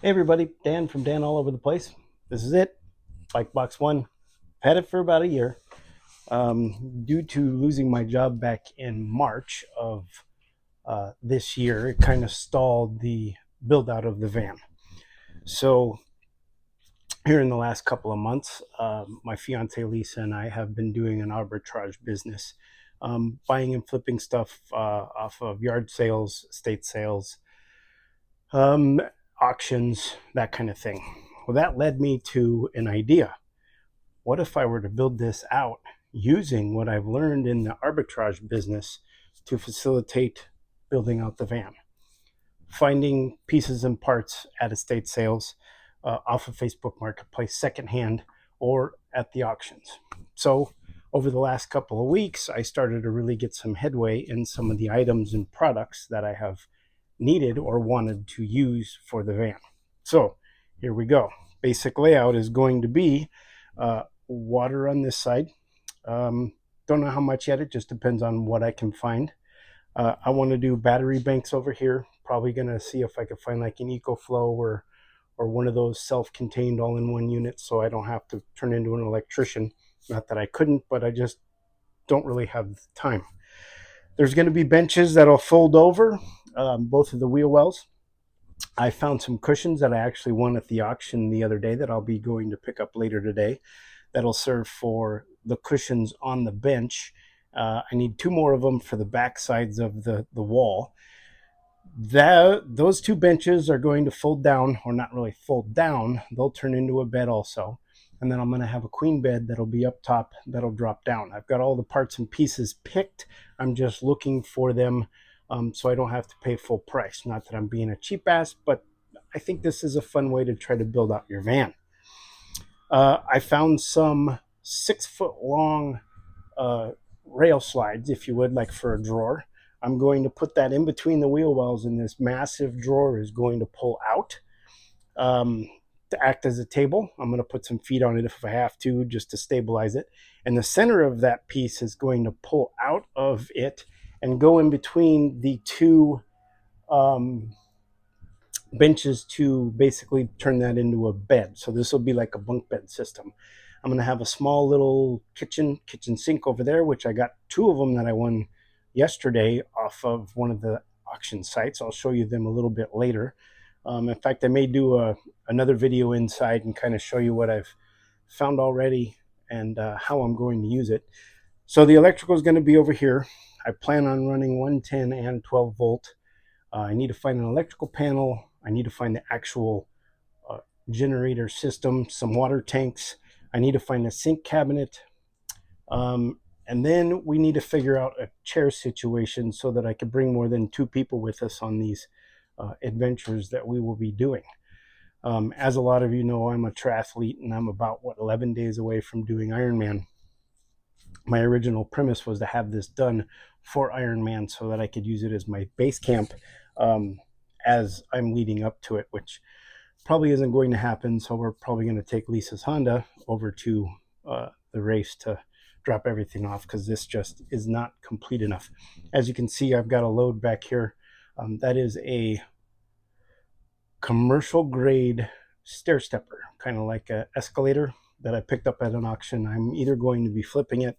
Hey everybody, Dan from Dan All Over the Place. This is it, Bike Box One. Had it for about a year. Due to losing my job back in March of this year, it kind of stalled the build out of the van. So here in the last couple of months, my fiance Lisa and I have been doing an arbitrage business, buying and flipping stuff off of yard sales, estate sales, um, auctions, that kind of thing. Well, that led me to an idea. What if I were to build this out using what I've learned in the arbitrage business to facilitate building out the van? Finding pieces and parts at estate sales, off of Facebook Marketplace, secondhand, or at the auctions. So, over the last couple of weeks, I started to really get some headway in some of the items and products that I have needed or wanted to use for the van. So, here we go. Basic layout is going to be water on this side. Don't know how much yet. It just depends on what I can find. I want to do battery banks over here. Probably going to see if I could find like an EcoFlow or one of those self-contained all-in-one units so I don't have to turn into an electrician. Not that I couldn't, but I just don't really have the time. There's going to be benches that'll fold over, both of the wheel wells. I found some cushions that I actually won at the auction the other day that I'll be going to pick up later today. That'll serve for the cushions on the bench. I need two more of them for the back sides of the wall. Those two benches are going to fold down, or not really fold down. They'll turn into a bed also. And then I'm going to have a queen bed that'll be up top that'll drop down. I've got all the parts and pieces picked. I'm just looking for them so I don't have to pay full price. Not that I'm being a cheap ass, but I think this is a fun way to try to build out your van. I found some 6-foot long rail slides, if you would, like for a drawer. I'm going to put that in between the wheel wells, and this massive drawer is going to pull out to act as a table. I'm going to put some feet on it if I have to, just to stabilize it. And the center of that piece is going to pull out of it and go in between the two benches to basically turn that into a bed. So this will be like a bunk bed system. I'm going to have a small little kitchen sink over there, which I got two of them that I won yesterday off of one of the auction sites. I'll show you them a little bit later. In fact, I may do another video inside and kind of show you what I've found already and how I'm going to use it. So the electrical is going to be over here. I plan on running 110 and 12 volt. I need to find an electrical panel. I need to find the actual generator system, some water tanks. I need to find a sink cabinet. And then we need to figure out a chair situation so that I can bring more than two people with us on these adventures that we will be doing. As a lot of you know, I'm a triathlete and I'm about 11 days away from doing Ironman. My original premise was to have this done for Ironman so that I could use it as my base camp as I'm leading up to it, which probably isn't going to happen. So we're probably going to take Lisa's Honda over to the race to drop everything off because this just is not complete enough. As you can see, I've got a load back here. That is a commercial grade stair stepper, kind of like an escalator that I picked up at an auction. I'm either going to be flipping it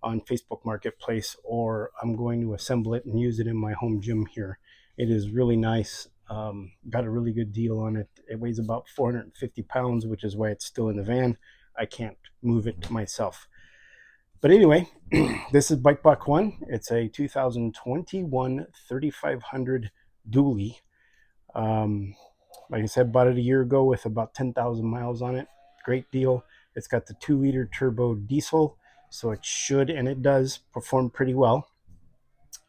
on Facebook Marketplace or I'm going to assemble it and use it in my home gym here. It is really nice. Got a really good deal on it. It weighs about 450 pounds, which is why it's still in the van. I can't move it myself. But anyway, this is Bike Box One. It's a 2021 3500 dually. Like I said, bought it a year ago with about 10,000 miles on it. Great deal. It's got the 2-liter turbo diesel, so it should, and it does, perform pretty well.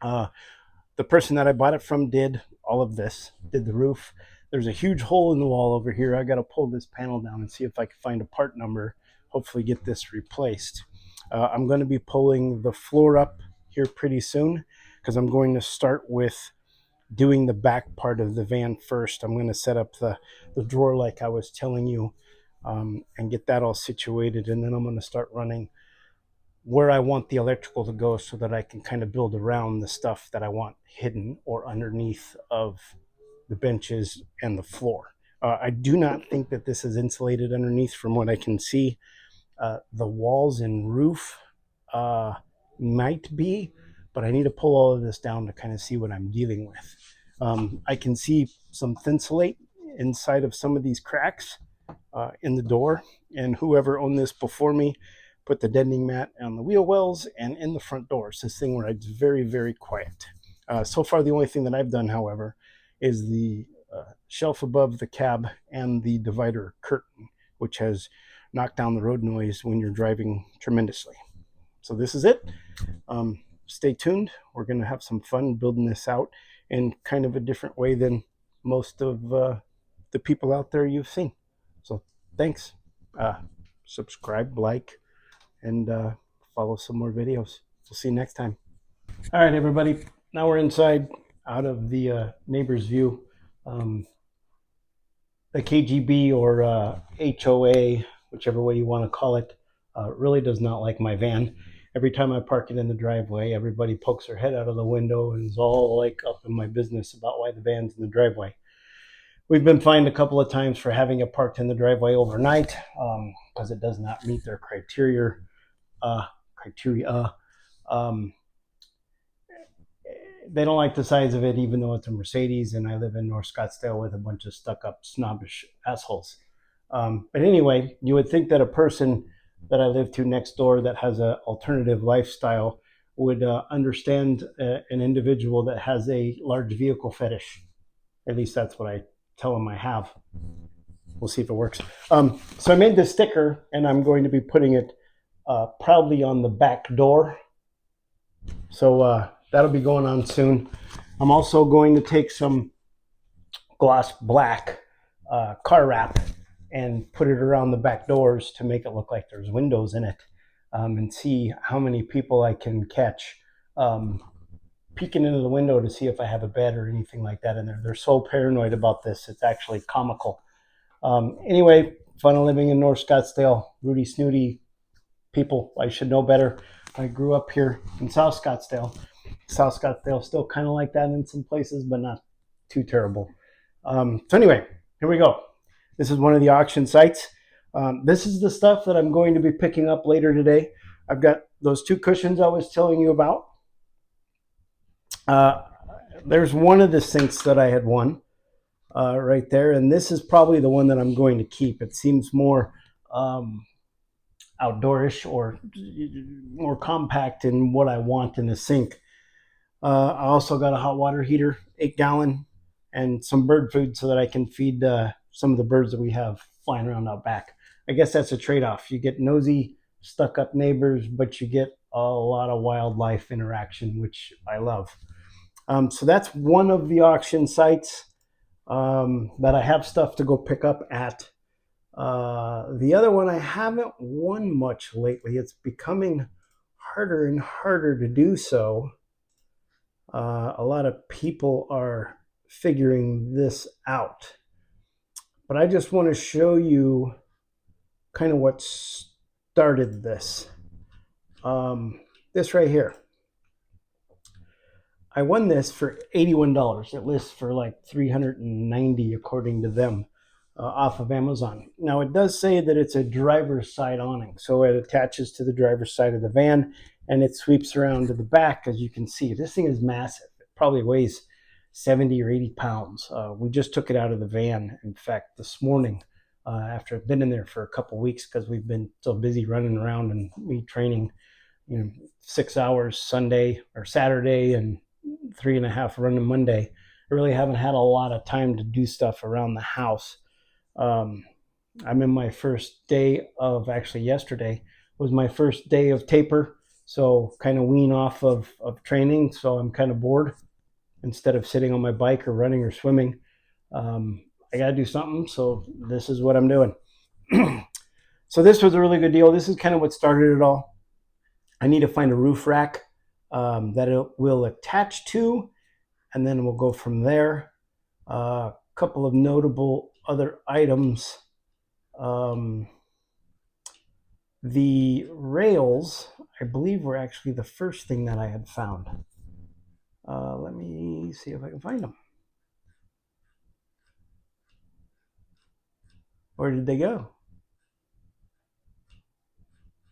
The person that I bought it from did all of this, did the roof. There's a huge hole in the wall over here. I got to pull this panel down and see if I can find a part number, hopefully get this replaced. I'm going to be pulling the floor up here pretty soon because I'm going to start with doing the back part of the van first. I'm going to set up the drawer like I was telling you and get that all situated, and then I'm going to start running where I want the electrical to go so that I can kind of build around the stuff that I want hidden or underneath of the benches and the floor. I do not think that this is insulated underneath from what I can see. The walls and roof might be, but I need to pull all of this down to kind of see what I'm dealing with. I can see some thinsulate inside of some of these cracks in the door, and whoever owned this before me put the deadening mat on the wheel wells and in the front doors. This thing rides very, very quiet. So far, the only thing that I've done, however, is the shelf above the cab and the divider curtain, which has knocked down the road noise when you're driving tremendously. So this is it. Stay tuned. We're going to have some fun building this out in kind of a different way than most of the people out there you've seen. So thanks. Subscribe, like, and follow some more videos. We'll see you next time. All right, everybody. Now we're inside, out of the neighbor's view. The KGB or HOA, whichever way you want to call it, really does not like my van. Every time I park it in the driveway, everybody pokes their head out of the window and is all like up in my business about why the van's in the driveway. We've been fined a couple of times for having it parked in the driveway overnight because it does not meet their criteria. They don't like the size of it, even though it's a Mercedes, and I live in North Scottsdale with a bunch of stuck-up, snobbish assholes. But anyway, you would think that a person that I live to next door that has an alternative lifestyle would understand an individual that has a large vehicle fetish. At least that's what I tell them I have. We'll see if it works. So I made this sticker, and I'm going to be putting it proudly on the back door. So that'll be going on soon. I'm also going to take some gloss black car wrap and put it around the back doors to make it look like there's windows in it, and see how many people I can catch peeking into the window to see if I have a bed or anything like that in there. They're so paranoid about this, it's actually comical. Anyway, fun of living in North Scottsdale. Rudy Snooty people, I should know better. I grew up here in South Scottsdale. South Scottsdale still kind of like that in some places, but not too terrible. So anyway, here we go. This is one of the auction sites. This is the stuff that I'm going to be picking up later today. I've got those 2 cushions I was telling you about. There's one of the sinks that I had won right there, and this is probably the one that I'm going to keep. It seems more outdoorish or more compact in what I want in a sink. I also got a hot water heater, 8-gallon, and some bird food so that I can feed some of the birds that we have flying around out back. I guess that's a trade-off. You get nosy, stuck-up neighbors, but you get a lot of wildlife interaction, which I love. So that's one of the auction sites that I have stuff to go pick up at. The other one, I haven't won much lately. It's becoming harder and harder to do so. A lot of people are figuring this out. But I just want to show you kind of what started this. This right here. I won this for $81. It lists for like $390 according to them off of Amazon. Now it does say that it's a driver's side awning, so it attaches to the driver's side of the van and it sweeps around to the back. As you can see, this thing is massive. It probably weighs 70 or 80 pounds. We just took it out of the van, in fact, this morning after I've been in there for a couple weeks because we've been so busy running around and me training, 6 hours Sunday or Saturday and 3.5 running Monday. I really haven't had a lot of time to do stuff around the house. I'm in my first day of, actually yesterday was my first day of taper, so kind of wean off of training, so I'm kind of bored. Instead of sitting on my bike or running or swimming, I got to do something, so this is what I'm doing. So this was a really good deal. This is kind of what started it all. I need to find a roof rack that it will attach to, and then we'll go from there. A couple of notable other items. The rails, I believe, were actually the first thing that I had found. Let me see if I can find them. Where did they go?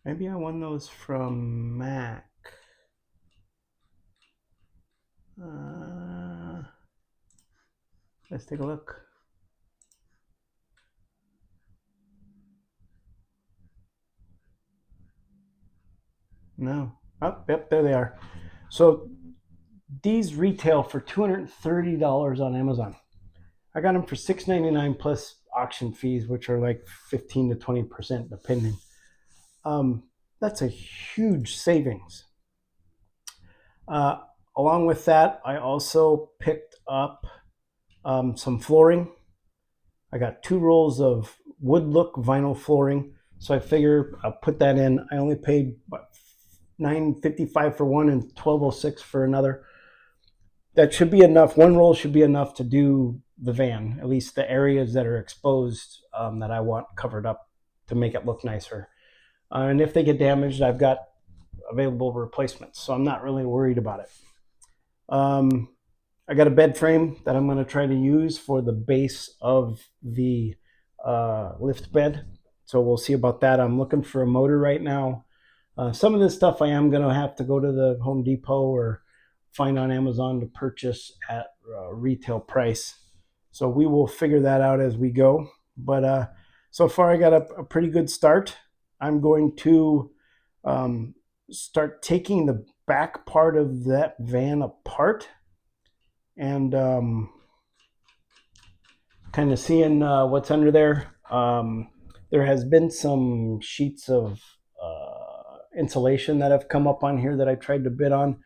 Maybe I won those from Mac. Let's take a look. No. Oh, yep, there they are. So these retail for $230 on Amazon. I got them for $6.99 plus auction fees, which are like 15 to 20% depending. That's a huge savings. Along with that, I also picked up some flooring. I got 2 rolls of wood look vinyl flooring, so I figure I'll put that in. I only paid $9.55 for one and $12.06 for another. That should be enough. One roll should be enough to do the van, at least the areas that are exposed that I want covered up to make it look nicer. And if they get damaged, I've got available replacements, so I'm not really worried about it. I got a bed frame that I'm going to try to use for the base of the lift bed, so we'll see about that. I'm looking for a motor right now. Some of this stuff I am going to have to go to the Home Depot or find on Amazon to purchase at retail price, so we will figure that out as we go. But so far I got a pretty good start. I'm going to start taking the back part of that van apart and kind of seeing what's under there. There has been some sheets of insulation that have come up on here that I tried to bid on,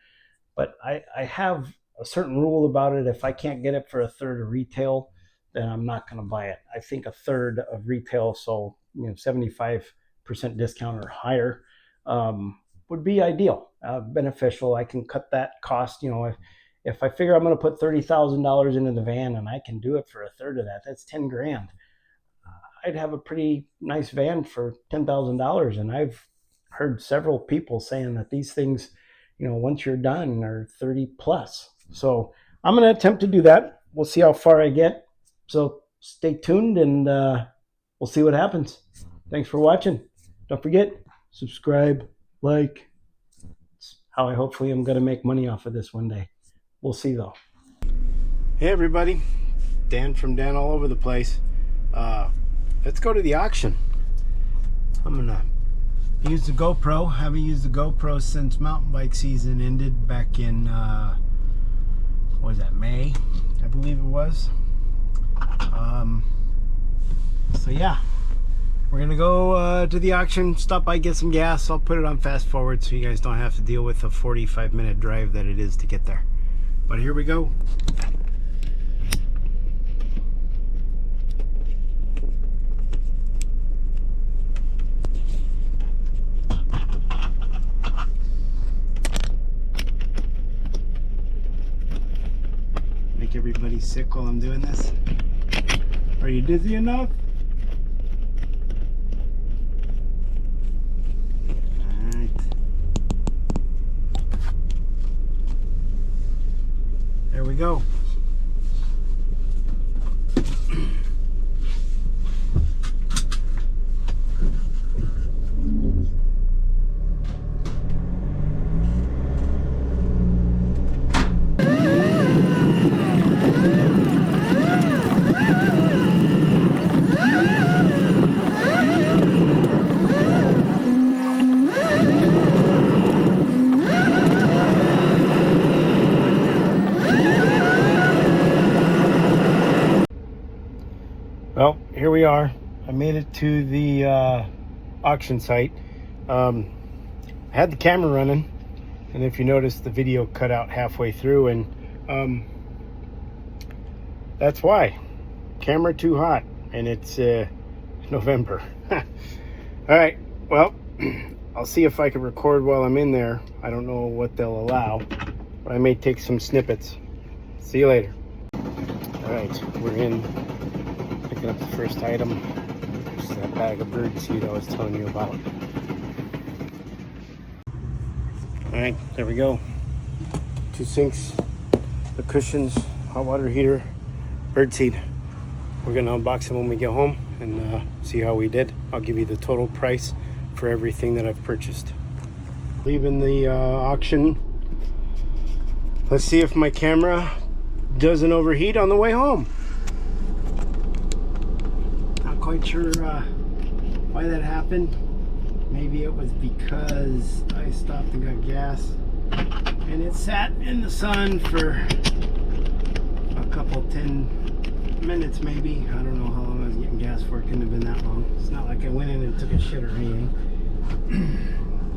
but I have a certain rule about it. If I can't get it for a third of retail, then I'm not going to buy it. I think a third of retail, so 75% discount or higher, would be ideal, beneficial. I can cut that cost. If I figure I'm going to put $30,000 into the van and I can do it for a third of that, that's 10 grand. I'd have a pretty nice van for $10,000. And I've heard several people saying that these things, once you're done, are 30 plus. So I'm going to attempt to do that. We'll see how far I get. So stay tuned and we'll see what happens. Thanks for watching. Don't forget, subscribe, like. It's how I hopefully am going to make money off of this one day. We'll see though. Hey everybody, Dan from Dan All Over the Place. Let's go to the auction. I'm gonna use the GoPro. Haven't used the GoPro since mountain bike season ended back in what was that, May, I believe it was. So yeah, we're gonna go to the auction, stop by, get some gas. I'll put it on fast forward so you guys don't have to deal with the 45-minute drive that it is to get there. But here we go. Make everybody sick while I'm doing this. Are you dizzy enough? Alright. There we go. Well, here we are. I made it to the auction site. I had the camera running, and if you notice, the video cut out halfway through, and that's why. Camera too hot, and it's November. All right, well, I'll see if I can record while I'm in there. I don't know what they'll allow, but I may take some snippets. See you later. All right, we're in. Picking up the first item, which is that bag of bird seed I was telling you about. Alright, there we go. 2 sinks, the cushions, hot water heater, bird seed. We're gonna unbox them when we get home and see how we did. I'll give you the total price for everything that I've purchased. Leaving the auction. Let's see if my camera doesn't overheat on the way home. Not quite sure why that happened. Maybe it was because I stopped and got gas and it sat in the sun for a couple 10 minutes maybe. I don't know how long I was getting gas for. It couldn't have been that long. It's not like I went in and took a shit or anything.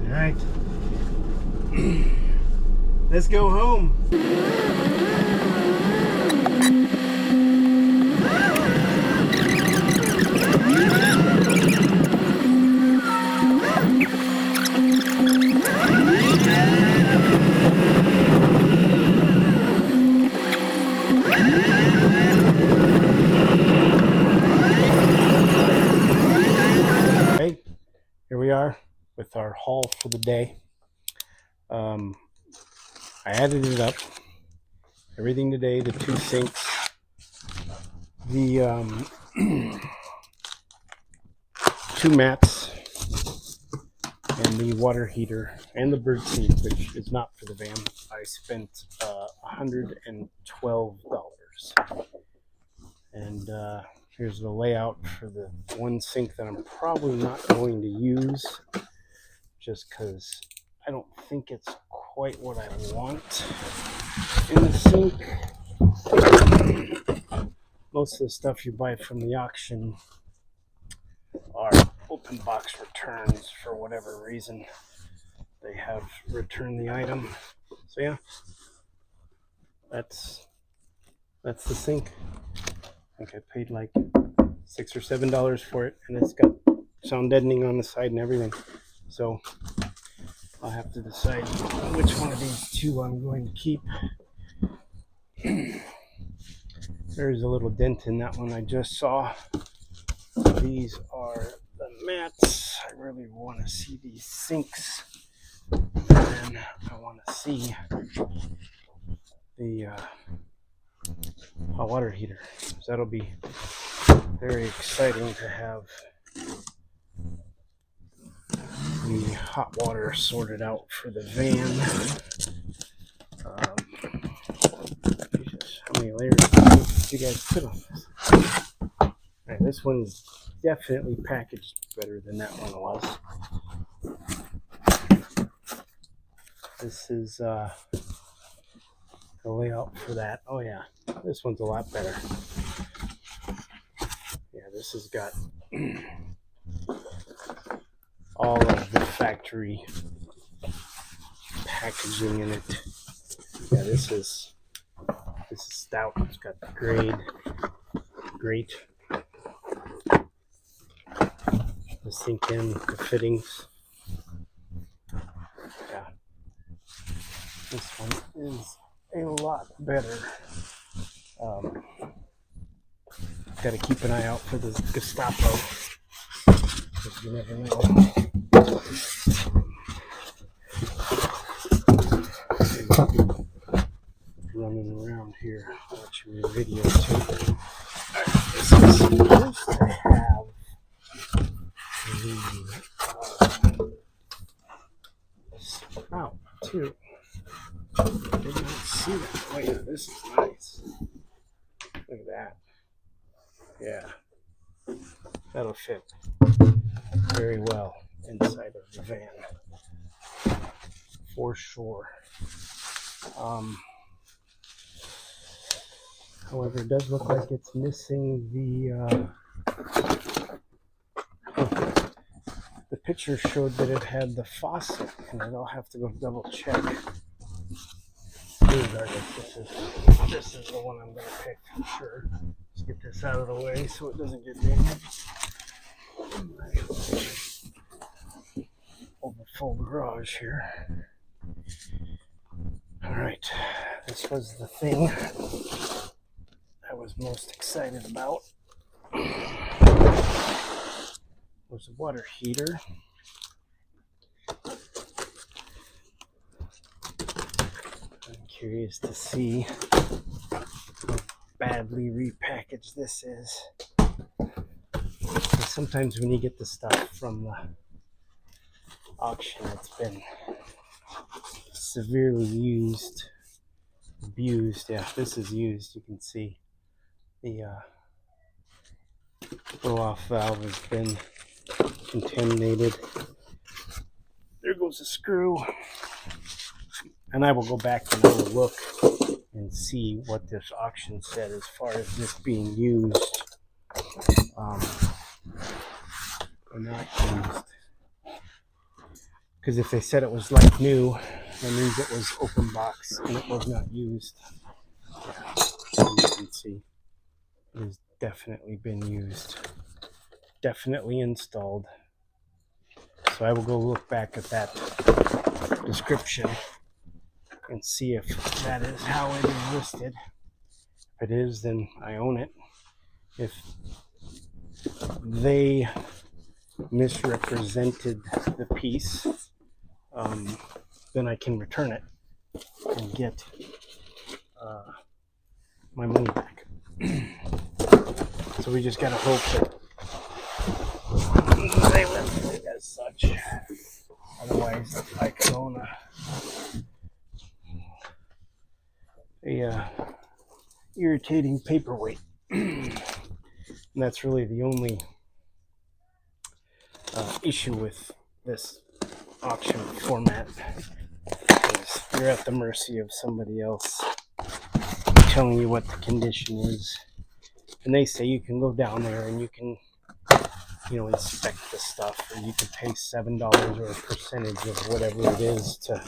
All right. Let's go home. Okay, here we are with our haul for the day. I added it up, everything today, the 2 sinks, the 2 mats, and the water heater, and the bird seat, which is not for the van. I spent $112. And here's the layout for the 1 sink that I'm probably not going to use, just because I don't think it's quite what I want in the sink. Most of the stuff you buy from the auction are open box returns for whatever reason. They have returned the item. So yeah, that's the sink. I think I paid like $6 or $7 for it, and it's got sound deadening on the side and everything. So I'll have to decide which one of these 2 I'm going to keep. There's a little dent in that one I just saw. These are the mats. I really want to see these sinks. And I want to see the hot water heater. So that'll be very exciting to have the hot water sorted out for the van. Jesus, how many layers did you guys put on this? Right, this one's definitely packaged better than that one was. This is the layout for that. Oh yeah, this one's a lot better. Yeah, this has got all of the factory packaging in it. Yeah, this is stout. It's got the grate, the sink in, the fittings. Yeah, this one is a lot better. Got to keep an eye out for the Gestapo, because you never know. Running around here watching your video too. This is supposed to have the spout too. I did not see that. Oh yeah, this is nice. Look at that. Yeah, that'll fit very well inside of the van for sure. However, it does look like it's missing the picture showed that it had the faucet, and I'll have to go double check. Regardless, this is the one I'm going to pick for sure. Let's get this out of the way so it doesn't get damaged. Over full garage here. Alright, this was the thing I was most excited about. Was a water heater. I'm curious to see how badly repackaged this is. sometimes when you get the stuff from the auction, it's been severely used, abused. Yeah, this is used. You can see the blow-off valve has been contaminated. There goes a screw. And I will go back and I will look and see what this auction said as far as this being used or not used. Because if they said it was like new, that means it was open box and it was not used. Yeah, so you can see it has definitely been used, definitely installed. So I will go look back at that description and see if that is how it is listed. If it is, then I own it. If they misrepresented the piece, then I can return it and get my money back. So we just gotta hope that they list it as such. Otherwise, I could own a irritating paperweight. And that's really the only issue with this auction format, is you're at the mercy of somebody else telling you what the condition is. And they say you can go down there and you can, inspect the stuff, or you can pay $7 or a percentage of whatever it is to.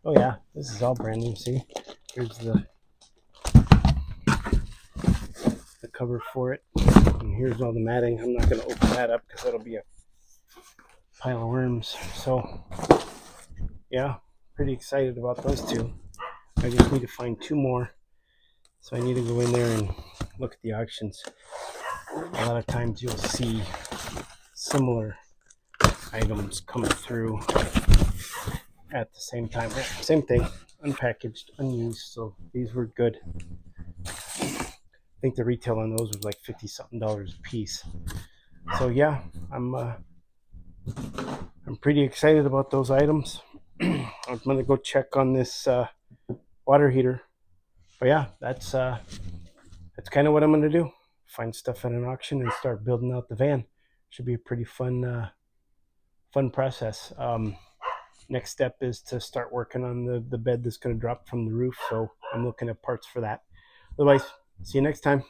Oh yeah, this is all brand new. See, here's the cover for it, and here's all the matting. I'm not going to open that up because that'll be a pile of worms. So yeah, pretty excited about those two. I just need to find two more, so I need to go in there and look at the auctions. A lot of times you'll see similar items come through at the same time. Same thing, unpackaged, unused. So these were good. I think the retail on those was like $50-something a piece. So yeah, I'm pretty excited about those items. I'm gonna go check on this water heater. But yeah, that's kind of what I'm gonna do. Find stuff at an auction and start building out the van. Should be a pretty fun process. Next step is to start working on the bed that's going to drop from the roof. So I'm looking at parts for that. Otherwise, see you next time.